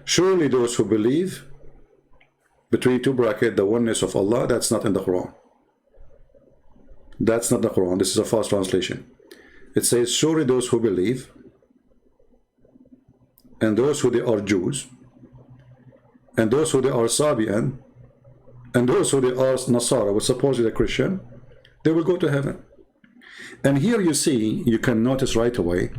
Surely those who believe, between two brackets, the oneness of Allah, that's not in the Quran. That's not the Quran. This is a false translation. It says, surely those who believe, and those who they are Jews, and those who they are Sabian, and those who they are Nasara, which supposedly a Christian, they will go to heaven. And here you see, you can notice right away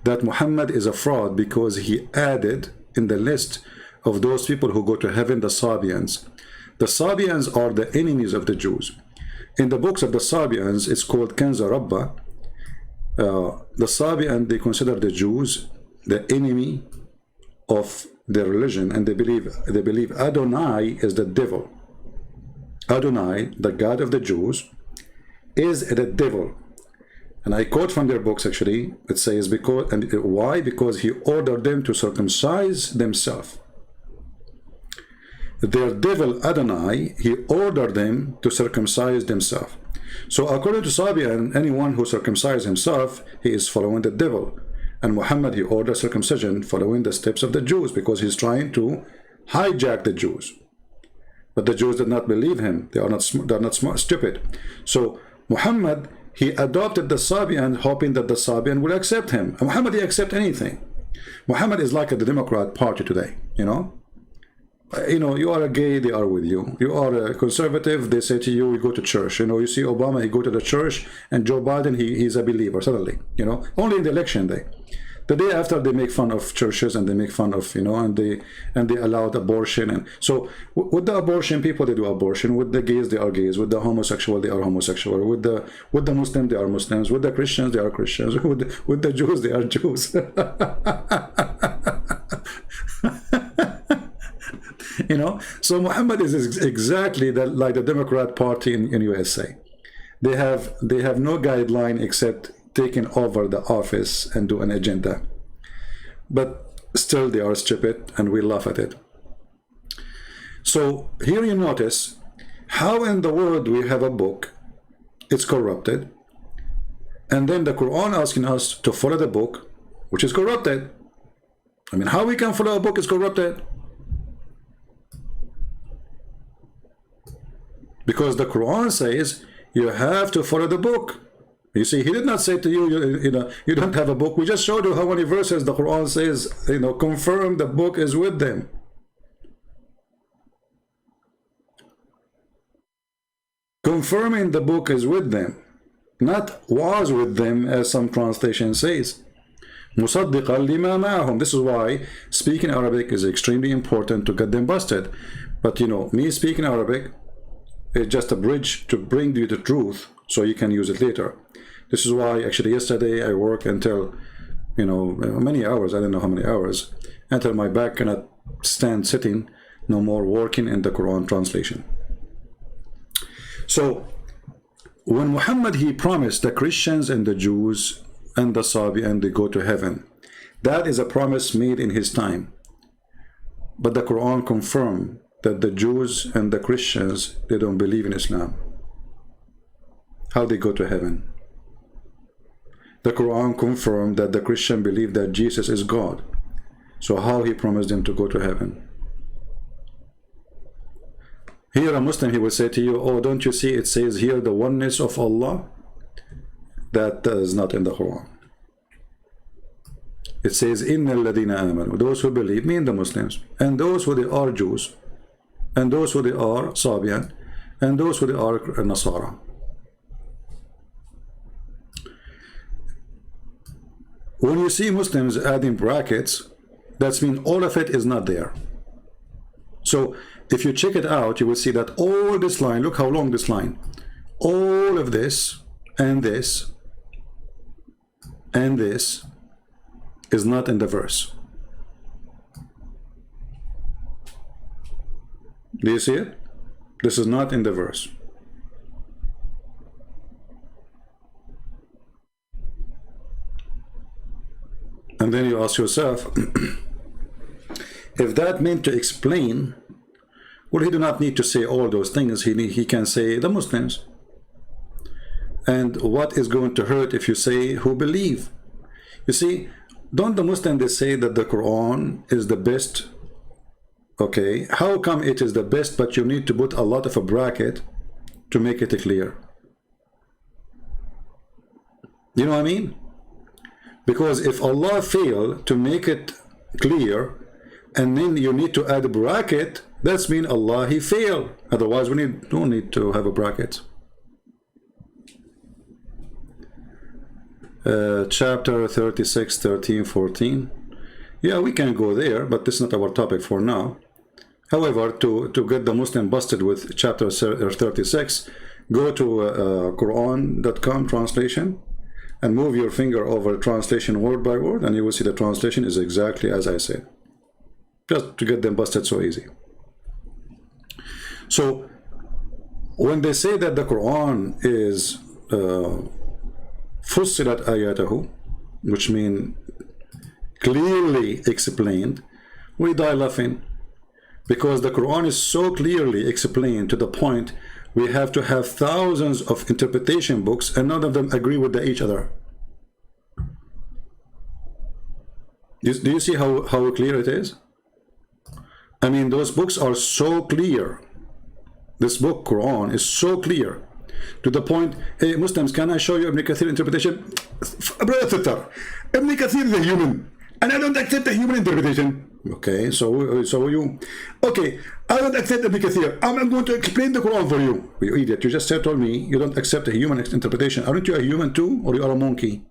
that Muhammad is a fraud, because he added in the list of those people who go to heaven the Sabians. The Sabians are the enemies of the Jews. In the books of the Sabians, it's called Kanza Rabba. The Sabian, they consider the Jews the enemy of their religion, and they believe Adonai is the devil. Adonai, the God of the Jews, is the devil. And I quote from their books, actually. It says, because, and why? Because he ordered them to circumcise themselves. Their devil Adonai, he ordered them to circumcise themselves. So according to Sabian, anyone who circumcises himself, he is following the devil. And Muhammad, he ordered circumcision following the steps of the Jews, because he's trying to hijack the Jews. But the Jews did not believe him. They are not smart, stupid. So Muhammad, he adopted the Sabian, hoping that the Sabian will accept him. And Muhammad, he accept anything. Muhammad is like the Democrat Party today, you know. You are a gay, they are with you. You are a conservative, they say to you, you go to church. You see Obama, he go to the church, and Joe Biden, he's a believer suddenly. Only in the election day. The day after, they make fun of churches, and they make fun of, and they allowed abortion. And so with the abortion people, they do abortion. With the gays, they are gays. With the homosexual, they are homosexual. With the Muslims, they are Muslims. With the Christians, they are Christians. With the Jews, they are Jews. So Muhammad is exactly like the Democrat Party in USA. They have no guideline except taking over the office and do an agenda. But still they are stupid, and we laugh at it. So here you notice how in the world we have a book, it's corrupted, and then the Quran asking us to follow the book, which is corrupted. I mean, how we can follow a book is corrupted? Because the Quran says you have to follow the book. You see, he did not say to you, you don't have a book. We just showed you how many verses the Quran says, confirm the book is with them. Confirming the book is with them, not was with them, as some translation says. مُصَدِّقًا لِمَا مَعَهُمْ. This is why speaking Arabic is extremely important to get them busted. But me speaking Arabic is just a bridge to bring you the truth, so you can use it later. This is why actually yesterday I worked until many hours, I don't know how many hours, until my back cannot stand sitting no more, working in the Quran translation. So when Muhammad, he promised the Christians and the Jews and the Sabian, they go to heaven, that is a promise made in his time. But the Quran confirmed that the Jews and the Christians, they don't believe in Islam. How they go to heaven? The Quran confirmed that the Christian believe that Jesus is God. So how he promised them to go to heaven? Here a Muslim, he will say to you, oh, don't you see it says here the oneness of Allah? That is not in the Quran. It says, Inna alladhina amanu, those who believe, mean the Muslims, and those who they are Jews, and those who they are Sabian, and those who they are Nasara. When you see Muslims adding brackets, that means all of it is not there. So if you check it out, you will see that all this line, look how long this line, all of this and this and this is not in the verse. Do you see it? This is not in the verse. And then you ask yourself, if that meant to explain, well, he do not need to say all those things. He can say the Muslims. And what is going to hurt if you say who believe? You see, don't the Muslims, they say that the Quran is the best Okay, how come it is the best, but you need to put a lot of a bracket to make it clear? You know what I mean? Because if Allah failed to make it clear, and then you need to add a bracket, that's mean Allah, he failed. Otherwise, we don't need to have a bracket. Chapter 36, 13, 14. Yeah, we can go there, but this is not our topic for now. However, to get the Muslim busted with chapter 36, go to Quran.com translation and move your finger over translation word by word, and you will see the translation is exactly as I said. Just to get them busted so easy. So, when they say that the Quran is fussilat ayatahu, which means clearly explained, we die laughing. Because the Quran is so clearly explained to the point we have to have thousands of interpretation books and none of them agree with each other. Do you see how clear it is? I mean, those books are so clear. This book, Quran, is so clear to the point, hey, Muslims, can I show you Ibn Kathir interpretation? Brother, Ibn Kathir is a human, and I don't accept the human interpretation. Okay, so you, okay, I don't accept Ibn Kathir. I'm going to explain the Quran for you. You idiot, you just told me you don't accept a human interpretation. Aren't you a human too, or you are a monkey?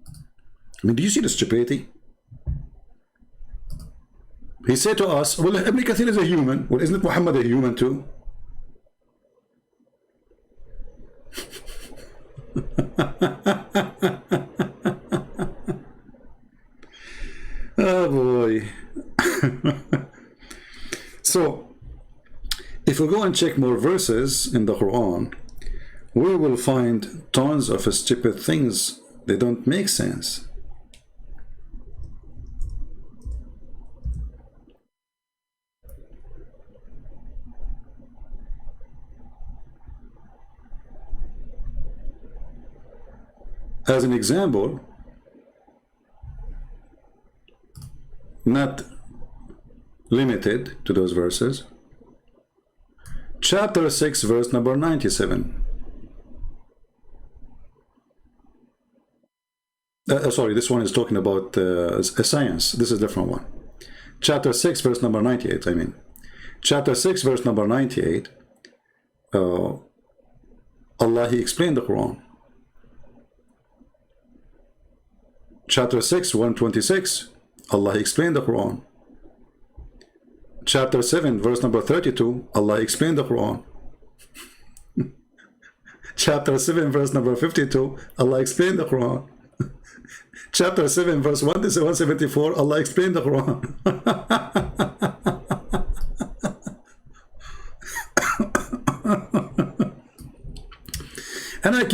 I mean, do you see the stupidity? He said to us, well, Ibn Kathir is a human. Well, isn't Muhammad a human too? Oh boy. So, if we go and check more verses in the Quran, we will find tons of stupid things. They don't make sense. As an example, not limited to those verses, chapter 6, verse number 97. Sorry, this one is talking about science. This is a different one. Chapter 6, verse number 98, I mean. Chapter 6, verse number 98, Allah, He explained the Quran. Chapter 6, 126, Allah explained the Quran. Chapter 7, verse number 32, Allah explained the Quran. Chapter 7, verse number 52, Allah explained the Quran. Chapter 7, verse 174, Allah explained the Quran. And I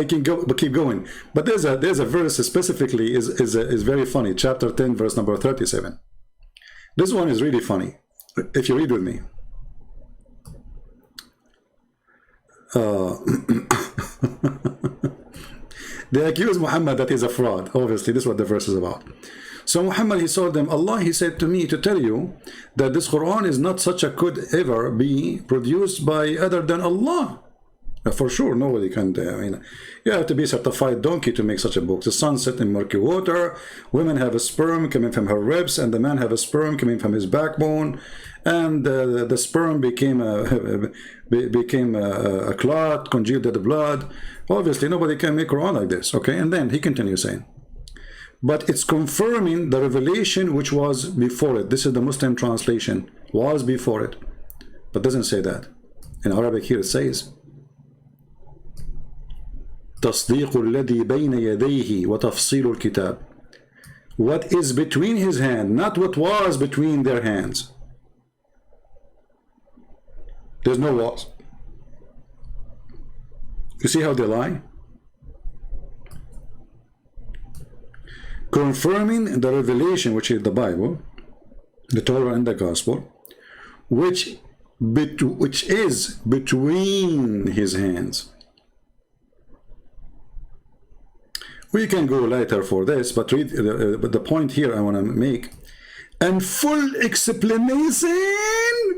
can keep going, but there's a verse specifically is very funny. Chapter 10, verse number 37. This one is really funny. If you read with me, they accuse Muhammad that he's a fraud. Obviously, this is what the verse is about. So Muhammad, he told them, Allah, he said to me to tell you that this Quran is not such a could ever be produced by other than Allah. For sure, nobody can. I mean, you have to be a certified donkey to make such a book. The sun set in murky water, women have a sperm coming from her ribs, and the man have a sperm coming from his backbone, and the sperm became a clot, congealed to the blood. Obviously, nobody can make Quran like this. Okay, and then he continues saying, but it's confirming the revelation which was before it. This is the Muslim translation, was before it, but doesn't say that. In Arabic here it says, تصديق الذي بين يديه وتفصيل الكتاب. What is between his hand, not what was between their hands. There's no was. You see how they lie? Confirming the revelation, which is the Bible, the Torah and the Gospel, which is between his hands. We can go later for this, but read but the point here I want to make, and full explanation